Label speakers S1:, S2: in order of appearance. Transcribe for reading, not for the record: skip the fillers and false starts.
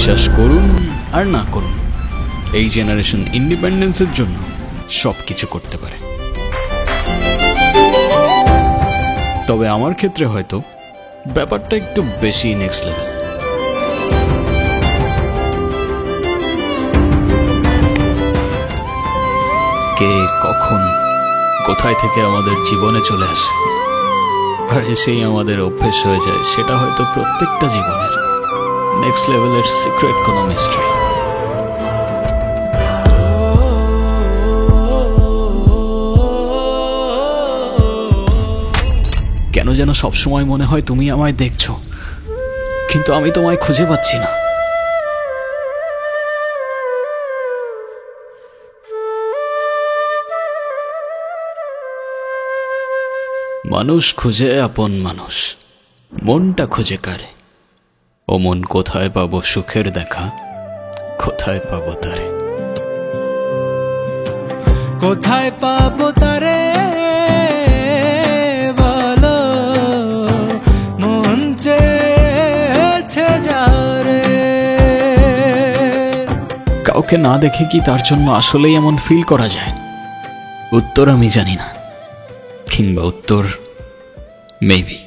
S1: বিশ্বাস করুন আর না করুন, এই জেনারেশন ইন্ডিপেন্ডেন্সের জন্য সবকিছু করতে পারে। তবে আমার ক্ষেত্রে হয়তো ব্যাপারটা একটু বেশি নেক্সট লেভেল। কে কখন কোথায় থেকে আমাদের জীবনে চলে আসে আর এসেই আমাদের অভ্যেস হয়ে যায়, সেটা হয়তো প্রত্যেকটা জীবনের নেক্সট লেভেলের সিক্রেট কোনো মিস্ট্রি। কেন যেন সবসময় মনে হয় তুমি আমায় দেখছো, কিন্তু আমি তোমায় খুঁজে পাচ্ছি না। মানুষ খুঁজে আপন মানুষ, মনটা খুঁজে কারে? ও মন কোথায় পাবো সুখের দেখা, কোথায় পাবো তারে?
S2: কোথায় পাবো তারে বলো, মন চেয়েছে যারে।
S1: কাউকে না দেখে কি তার জন্য আসলেই এমন ফিল করা যায়? উত্তর আমি জানি না, কিংবা উত্তর মেবি।